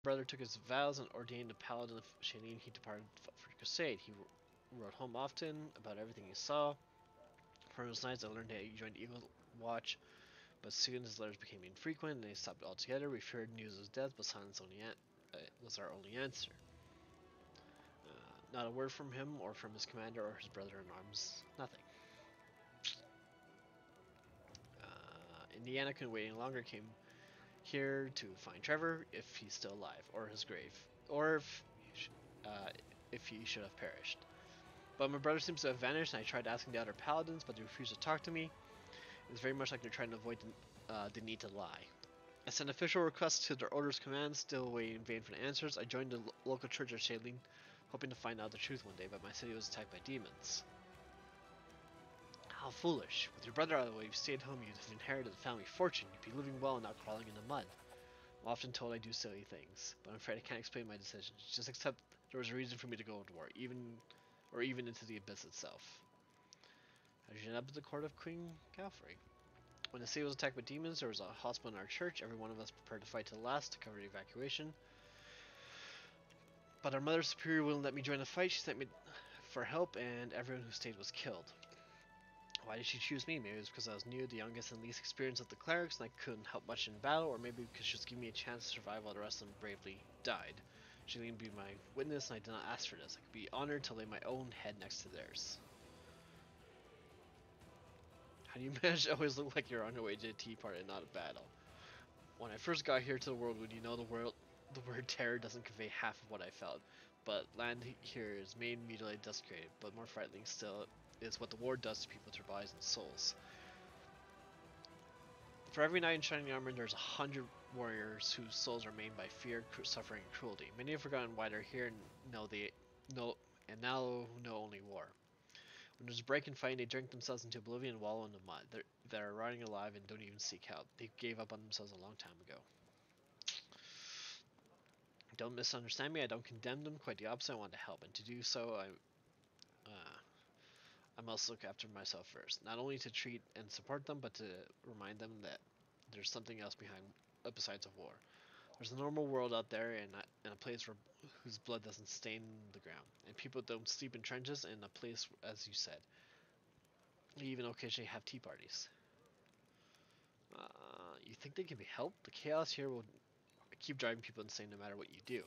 brother took his vows and ordained a paladin of Shailene. He departed for the crusade. He wrote home often about everything he saw. From his nights, I learned that he joined Evil Watch, but soon his letters became infrequent and they stopped altogether. We feared news of his death, but silence was our only answer. Not a word from him or from his commander or his brother in arms. Nothing. Indiana couldn't wait any longer. Came here to find Trevor, if he's still alive, or his grave, or if he should have perished. But my brother seems to have vanished, and I tried asking the other paladins, but they refused to talk to me. It's very much like they're trying to avoid the need to lie. I sent official requests to their orders commands, still waiting in vain for the answers. I joined the local church of Shailene, hoping to find out the truth one day, but my city was attacked by demons. How foolish. With your brother out of the way, if you stayed home, you'd have inherited the family fortune. You'd be living well and not crawling in the mud. I'm often told I do silly things, but I'm afraid I can't explain my decisions. Just accept there was a reason for me to go to war, even into the abyss itself. How did you end up at the court of Queen Galfrey? When the city was attacked by demons, there was a hospital in our church. Every one of us prepared to fight to the last to cover the evacuation. But our mother superior wouldn't let me join the fight. She sent me for help, and everyone who stayed was killed. Why did she choose me? Maybe it was because I was new, the youngest, and least experienced of the clerics, and I couldn't help much in battle, or maybe because she was giving me a chance to survive while the rest of them bravely died. She didn't be my witness, and I did not ask for this. I could be honored to lay my own head next to theirs. How do you manage to always look like you're on your way to a tea party and not a battle? When I first got here to the world, you know the word terror doesn't convey half of what I felt. But land here is maimed, mutilated, desecrated. But more frightening still is what the war does to people, to their bodies and souls. For every knight in shining armor, there's 100 warriors whose souls are maimed by fear, suffering, and cruelty. Many have forgotten why they're here and now know only war. When there's a break in fighting, they drink themselves into oblivion and wallow in the mud. They're rotting alive and don't even seek help. They gave up on themselves a long time ago. Don't misunderstand me. I don't condemn them. Quite the opposite. I want to help, and to do so, I must look after myself first. Not only to treat and support them, but to remind them that there's something else besides a war. There's a normal world out there, and a place whose blood doesn't stain the ground, and people don't sleep in trenches, and a place, as you said, they even occasionally have tea parties. You think they can be helped? The chaos here will keep driving people insane no matter what you do.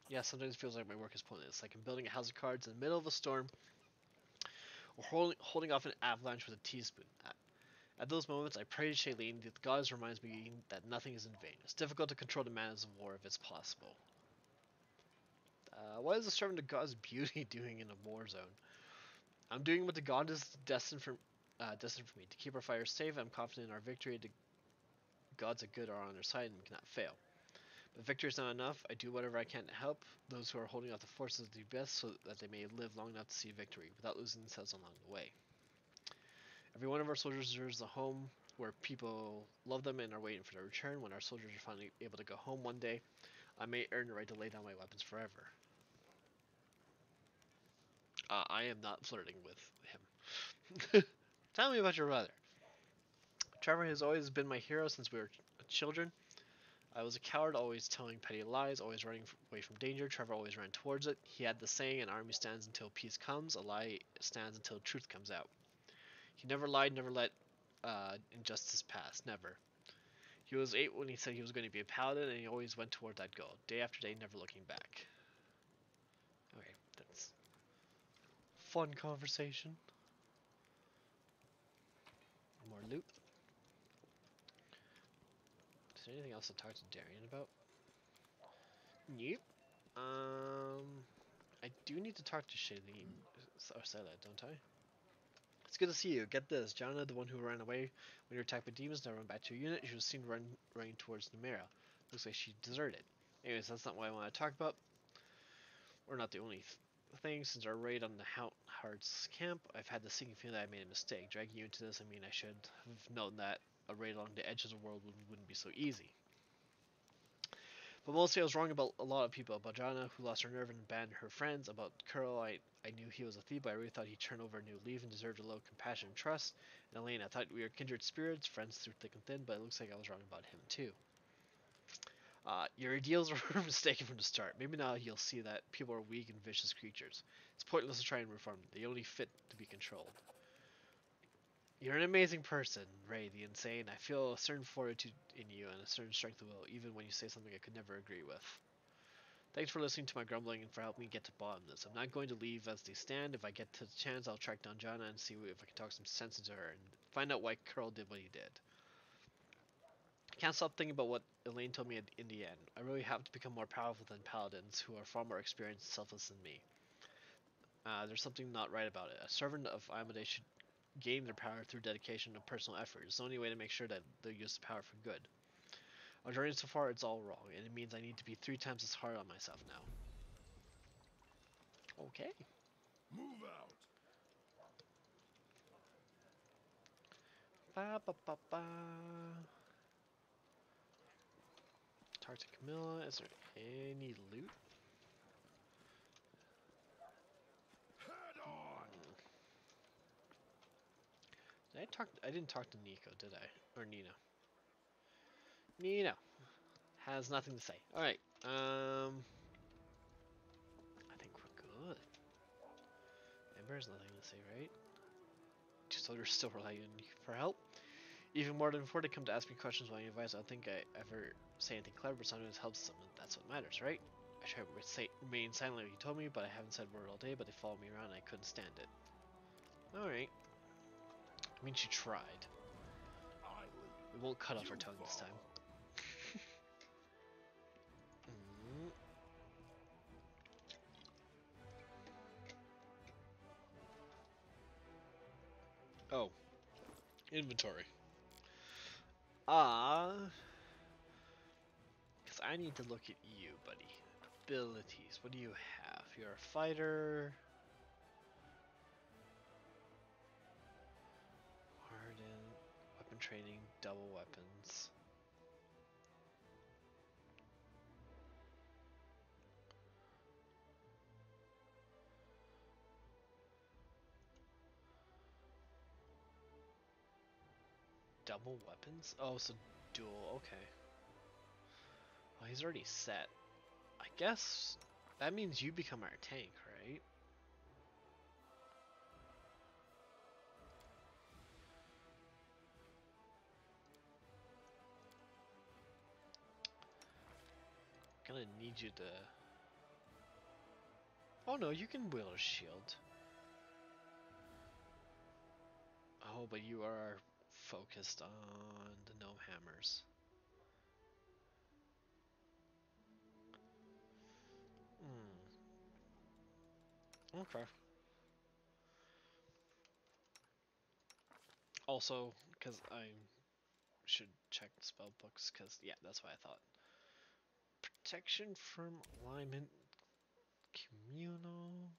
Yeah, sometimes it feels like my work is pointless, like I'm building a house of cards in the middle of a storm, or holding off an avalanche with a teaspoon. At those moments, I pray to Shailene. The goddess reminds me that nothing is in vain. It's difficult to control the madness of war if it's possible. What is the servant of God's beauty doing in a war zone? I'm doing what the goddess destined for me. To keep our fire safe, I'm confident in our victory. The gods of good are on their side and we cannot fail. But victory is not enough. I do whatever I can to help those who are holding off the forces of the abyss so that they may live long enough to see victory without losing themselves along the way. Every one of our soldiers deserves a home where people love them and are waiting for their return. When our soldiers are finally able to go home one day, I may earn the right to lay down my weapons forever. I am not flirting with him. Tell me about your brother. Trevor has always been my hero since we were children. I was a coward, always telling petty lies, always running away from danger. Trevor always ran towards it. He had the saying, an army stands until peace comes, a lie stands until truth comes out. He never lied, never let injustice pass, never. He was 8 when he said he was going to be a paladin, and he always went toward that goal, day after day, never looking back. Okay, that's fun conversation. More loot. Is there anything else to talk to Darian about? Nope. I do need to talk to Shailene, or Sela, don't I? It's good to see you. Get this, Jana, the one who ran away when you were attacked by demons, now run back to your unit. She was seen running towards Numera. Looks like she deserted. Anyways, that's not what I want to talk about. We're not the only thing. Since our raid on the Heart's camp, I've had the sinking feeling that I made a mistake. Dragging you into this, I mean, I should have known that a raid along the edge of the world wouldn't be so easy. But mostly I was wrong about a lot of people. About Jana, who lost her nerve and abandoned her friends. About Curl, I knew he was a thief, but I really thought he'd turn over a new leaf and deserved a little compassion and trust. And Elaine, I thought we were kindred spirits, friends through thick and thin, but it looks like I was wrong about him too. Your ideals were mistaken from the start. Maybe now you'll see that people are weak and vicious creatures. It's pointless to try and reform them. They only fit to be controlled. You're an amazing person, Ray the Insane. I feel a certain fortitude in you and a certain strength of will, even when you say something I could never agree with. Thanks for listening to my grumbling and for helping me get to the bottom of this. I'm not going to leave as they stand. If I get to the chance, I'll track down Jana and see if I can talk some sense into her and find out why Curl did what he did. I can't stop thinking about what Elaine told me in the end. I really have to become more powerful than paladins, who are far more experienced and selfless than me. There's something not right about it. A servant of Amade should gain their power through dedication and personal effort. It's the only way to make sure that they use the power for good. Our journey so far, it's all wrong, and it means I need to be 3 times as hard on myself now. Okay. Move out. Ba ba ba ba. Talk to Camilla. Is there any loot? Head on. Did I talk? I didn't talk to Nico, did I? Or Nina? Nina has nothing to say. All right. I think we're good. Amber has nothing to say, right? Two soldiers still rely on you for help. Even more than before, they come to ask me questions while I advise. I don't think I ever say anything clever, but sometimes it helps them, and that's what matters, right? I tried to remain silent like you told me, but I haven't said a word all day, but they followed me around and I couldn't stand it. Alright. I mean, she tried. We won't cut off her tongue this time. Mm. Oh. Inventory. Because I need to look at you, buddy. Abilities. What do you have? You're a fighter. Hardened. Weapon training. Double weapons. Double weapons? Oh, so dual. Okay. Well, he's already set. I guess that means you become our tank, right? Gonna need you to... Oh no, you can wield a shield. Oh, but you are focused on the gnome hammers. Okay. Also, because I should check the spell books, because, yeah, that's what I thought. Protection from alignment, communal,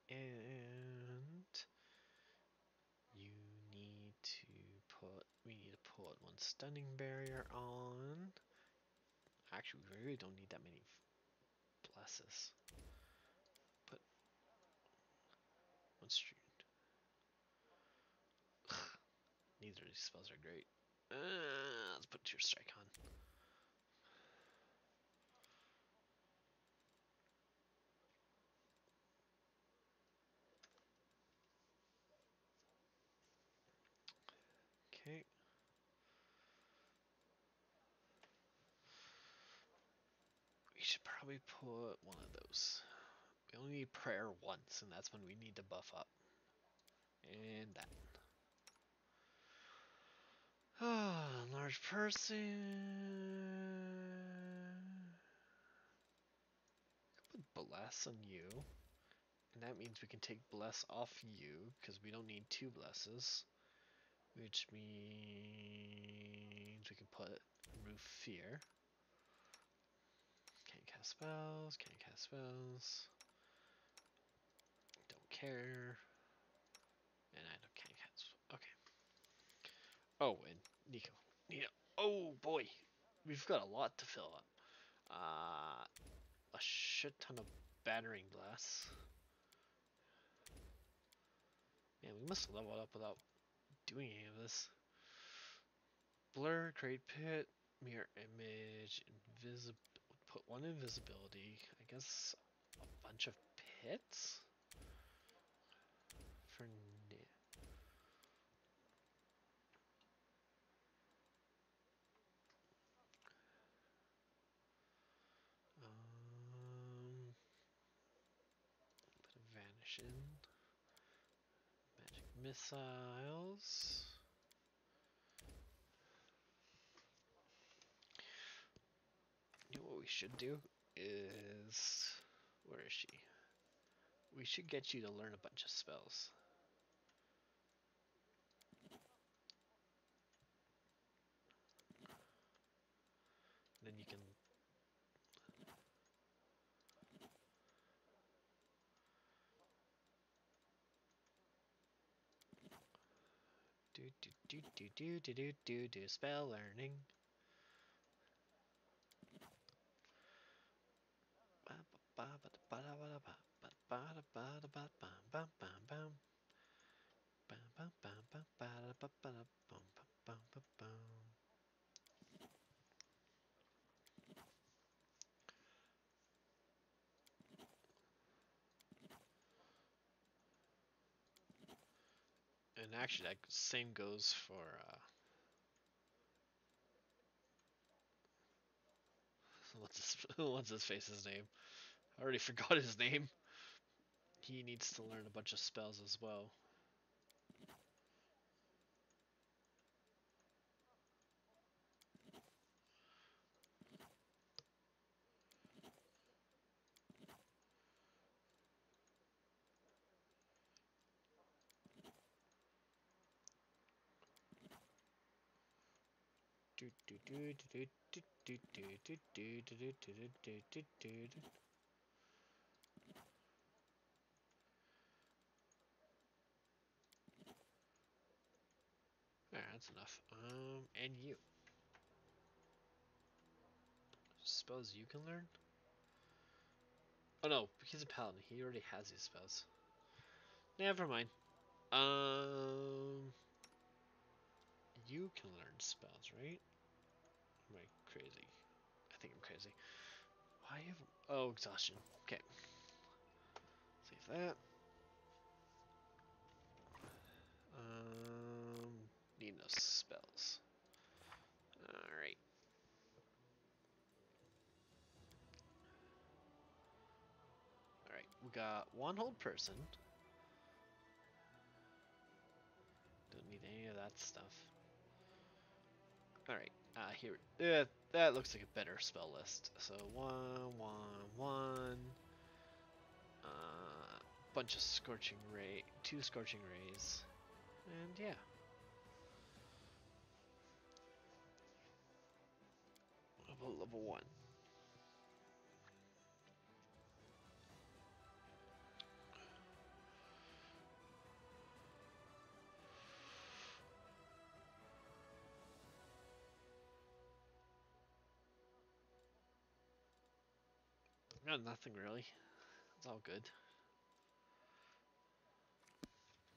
and you need to we need to put one stunning barrier on. Actually, we really don't need that many blesses. But one street. Neither of these spells are great. Let's put Tear Strike on. Okay. We should probably put one of those. We only need prayer once, and that's when we need to buff up. And that. Large person. Put bless on you. And that means we can take bless off you, because we don't need 2 blesses. Which means we can put remove fear. Can't cast spells, can't cast spells. Don't care. And I can't cast. Okay. Oh, and Nico. Oh boy, we've got a lot to fill up. A shit ton of battering blasts. Man, we must have leveled up without doing any of this. Blur, create pit, mirror image, invisible. Put one invisibility. I guess a bunch of pits for. Put a vanish in. Magic missiles. You know what we should do is, where is she? We should get you to learn a bunch of spells. And then you can do spell learning. And actually, that same goes for what's his face's name? I already forgot his name. He needs to learn a bunch of spells as well. Alright, that's enough. And you. Spells you can learn? Oh no, he's a paladin. He already has these spells. Never mind. You can learn spells, right? Am I crazy? I think I'm crazy. Why have? Oh, exhaustion. Okay. Save that. Need no spells. All right. All right. We got one hold person. Don't need any of that stuff. All right. Here. That looks like a better spell list. So 1, 1, 1. Bunch of scorching ray, 2 scorching rays, and yeah. Level 1. Got nothing really. It's all good.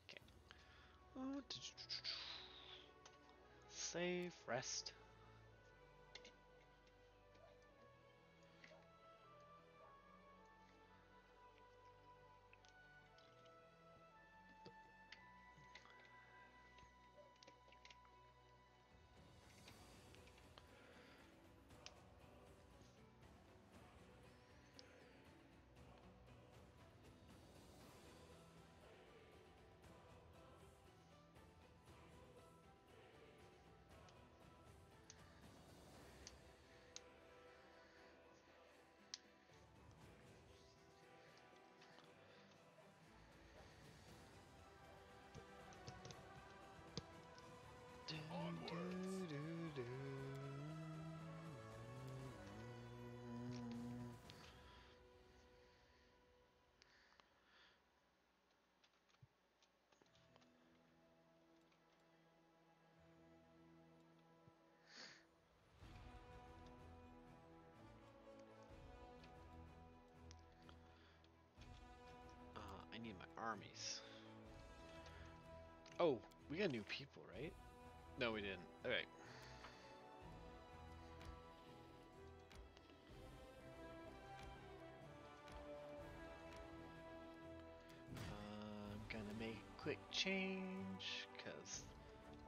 Okay. Save, rest. I need my armies. Oh, we got new people, right? No, we didn't. Alright. quick change, because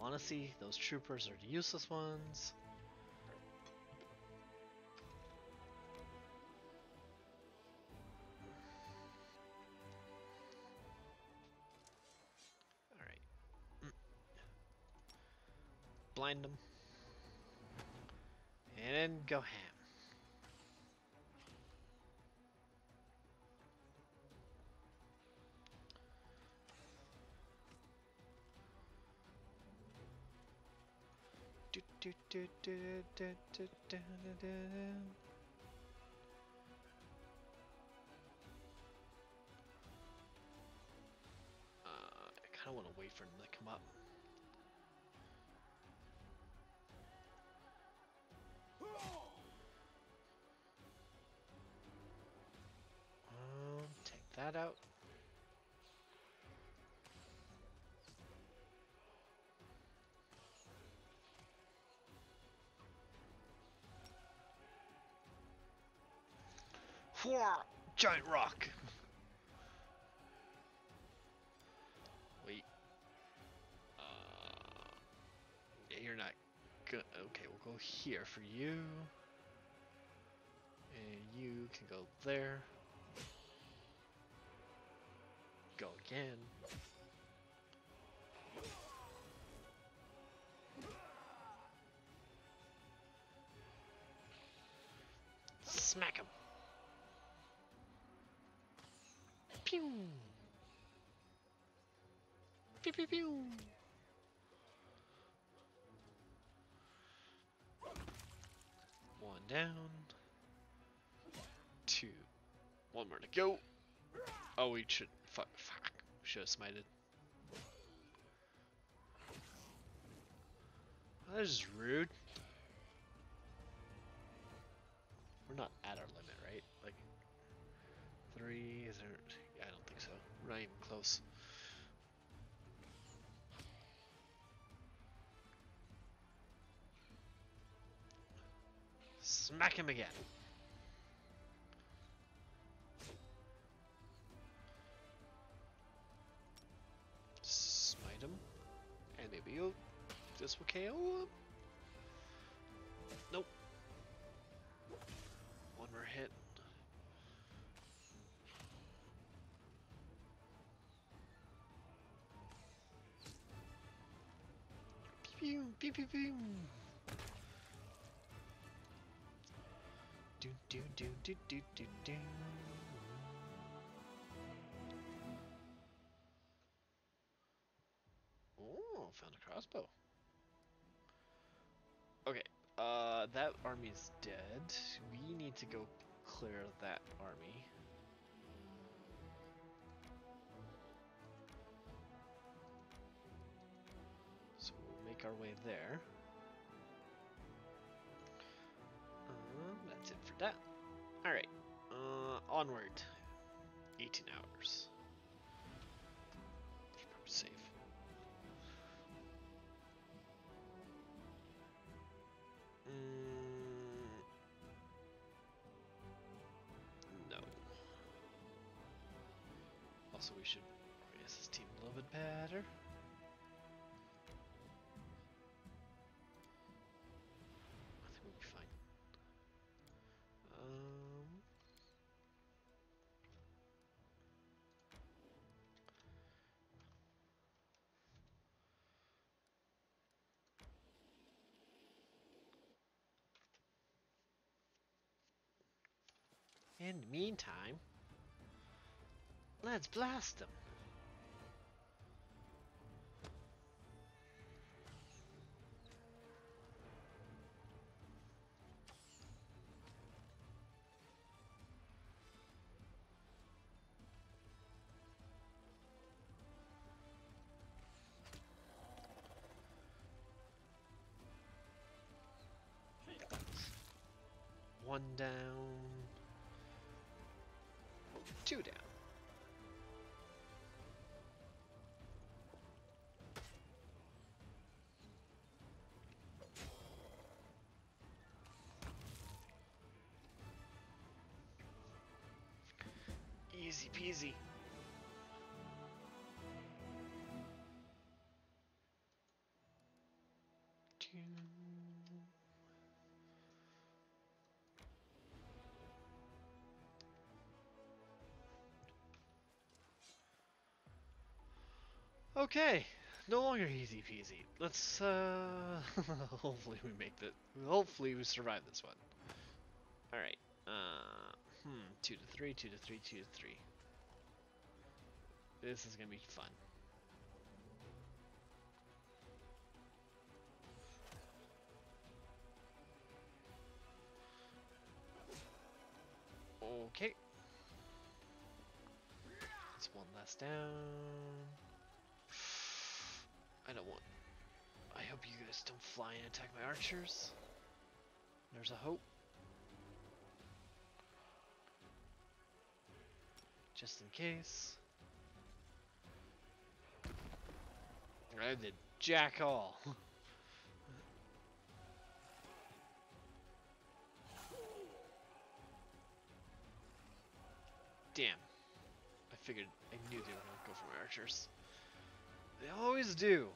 honestly, those troopers are the useless ones. Alright. Blind them. And then go ham. I kind of want to wait for them to come up. Take that out. Giant rock. Wait. Yeah, you're not good. Okay, we'll go here for you. And you can go there. Go again. Smack him. Pew. Pew pew pew. One down. Two. One more to go. Oh, we should. Fuck. Should have smited. That is rude. We're not at our limit, right? Like 3, is there? Yeah, I don't think so. We're not even close. Smack him again. Smite him. And maybe this will KO him. Nope. One more hit. Pew pew pew pew. Do do do do do do do. Oh, found a crossbow. Okay, that army's dead. We need to go clear that army. So we'll make our way there. That's it for that. Alright, onward. 18 hours. Should probably save. No. Also, we should organize this team a little bit better. I think we'll be fine. In the meantime, let's blast them. One down. 2 down. Easy peasy. Okay, no longer easy peasy. Let's hopefully we make that. Hopefully we survive this one. All right. 2 to 3, 2 to 3, 2 to 3. This is gonna be fun. Okay. That's one less down. I don't want. I hope you guys don't fly and attack my archers. There's a hope. Just in case. I did jack all. Damn. I figured, I knew they were gonna go for my archers. They always do.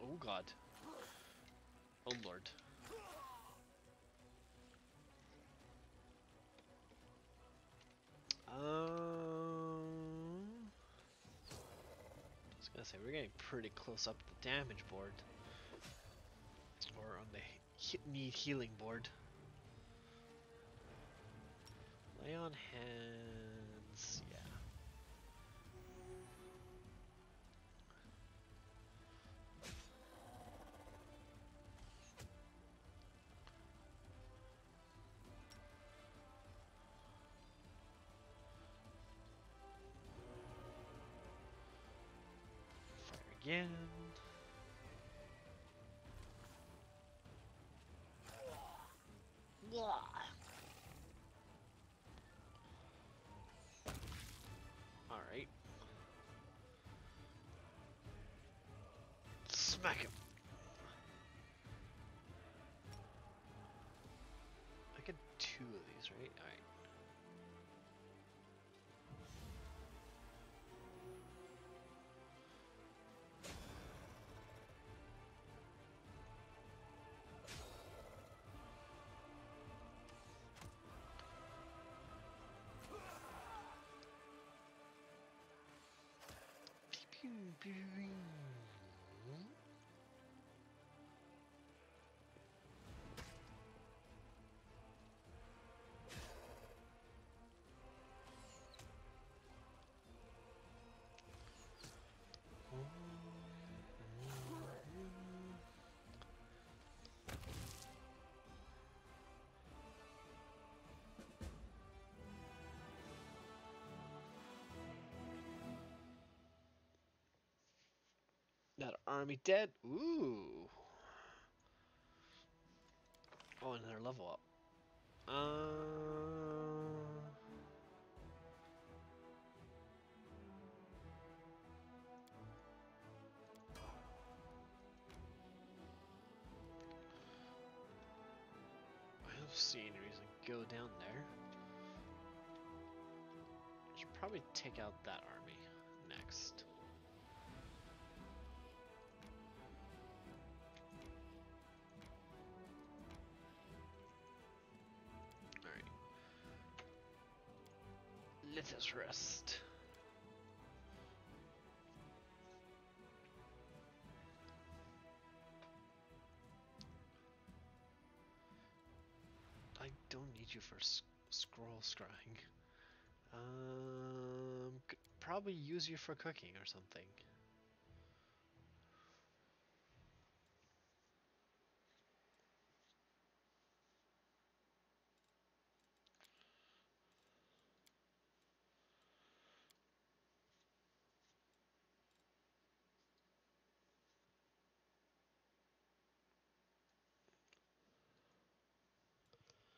Oh god. Oh lord. I was gonna say, we're getting pretty close up the damage board. Or on the need healing board. Lay on hands, yeah. Fire again. Alright. Smack him. I get 2 of these, right? Alright. That army dead? Ooh. Oh, another level up. I don't see any reason to go down there. Should probably take out that army next. Alright. Let us rest. I don't need you for scroll scrying. Could probably use you for cooking or something.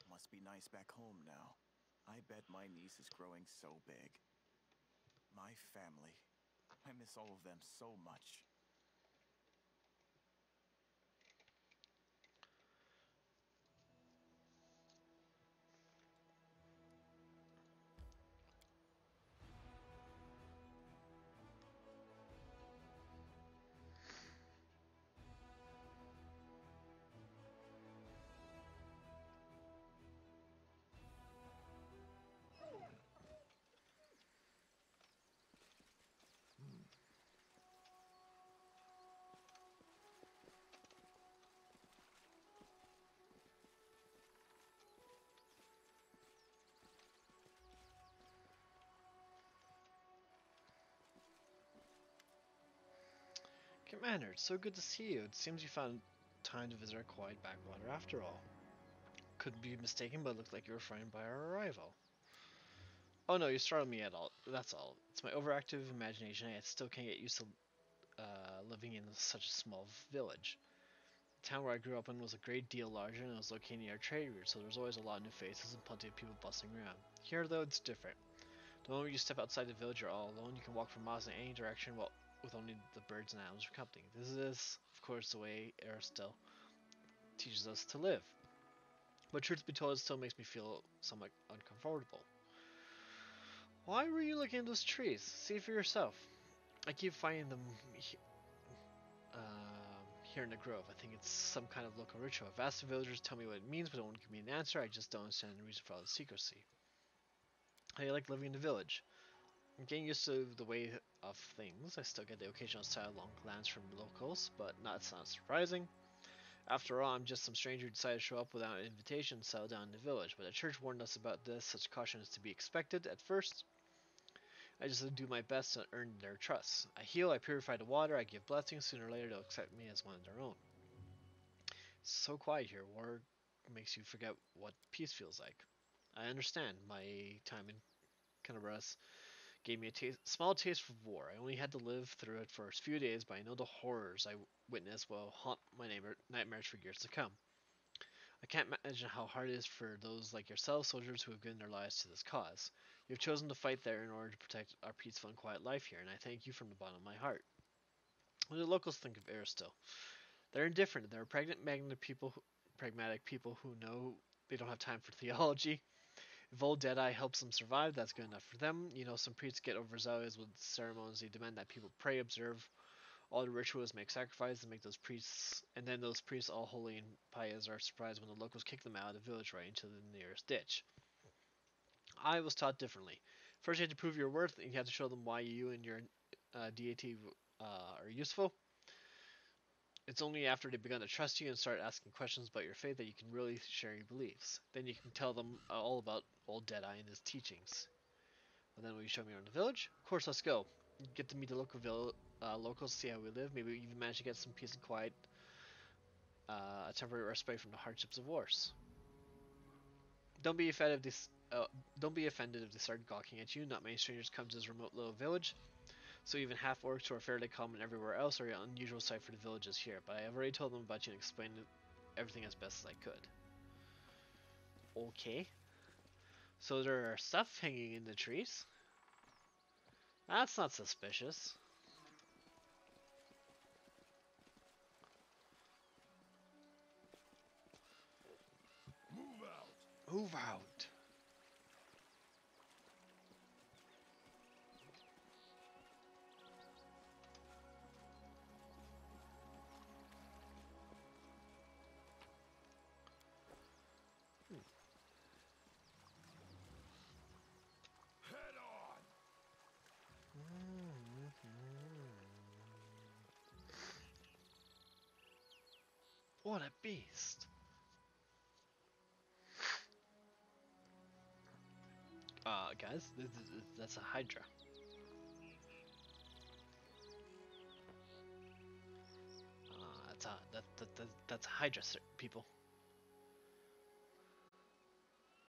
Must be nice back home now. I bet my niece is growing so big. My family. I miss all of them so much. Commander, it's so good to see you. It seems you found time to visit our quiet backwater after all. Could be mistaken, but it looked like you were frightened by our arrival. Oh no, you startled me at all. That's all. It's my overactive imagination. I still can't get used to living in such a small village. The town where I grew up in was a great deal larger and it was located near a trade route, so there was always a lot of new faces and plenty of people bustling around. Here, though, it's different. The moment you step outside the village, you're all alone. You can walk for miles in any direction with only the birds and animals for company. This is, of course, the way Aristil teaches us to live. But truth be told, it still makes me feel somewhat uncomfortable. Why were you looking at those trees? See for yourself. I keep finding them here in the grove. I think it's some kind of local ritual. I've asked the villagers to tell me what it means, but they won't give me an answer. I just don't understand the reason for all the secrecy. How do you like living in the village? I'm getting used to the way of things. I still get the occasional sidelong glance from locals, but that's not surprising. After all, I'm just some stranger who decided to show up without an invitation and settle down in the village. But the church warned us about this. Such caution is to be expected at first. I just do my best to earn their trust. I heal, I purify the water, I give blessings. Sooner or later, they'll accept me as one of their own. It's so quiet here. War makes you forget what peace feels like. I understand. My time in Kennebrus gave me a small taste of war. I only had to live through it for a few days, but I know the horrors I witnessed will haunt my nightmares for years to come. I can't imagine how hard it is for those like yourselves, soldiers who have given their lives to this cause. You have chosen to fight there in order to protect our peaceful and quiet life here, and I thank you from the bottom of my heart. What do the locals think of Aristil? They're indifferent. They're pragmatic people who know they don't have time for theology. If old Deadeye helps them survive, that's good enough for them. You know, some priests get overzealous with ceremonies. They demand that people pray, observe all the rituals, make sacrifices, and then those priests, all holy and pious, are surprised when the locals kick them out of the village right into the nearest ditch. I was taught differently. First, you have to prove your worth, and you have to show them why you and your deity are useful. It's only after they've begun to trust you and start asking questions about your faith that you can really share your beliefs. Then you can tell them all about old Deadeye and his teachings. And then will you show me around the village? Of course, let's go. Get to meet the locals, see how we live. Maybe we even manage to get some peace and quiet, a temporary respite from the hardships of wars. Don't be offended if they start gawking at you. Not many strangers come to this remote little village, so even half orcs who are fairly common everywhere else are an unusual sight for the villages here. But I have already told them about you and explained everything as best as I could. Okay. So there are stuff hanging in the trees. That's not suspicious. Move out. Move out. Head on. What a beast. Guys, that's a Hydra. That's a Hydra, people.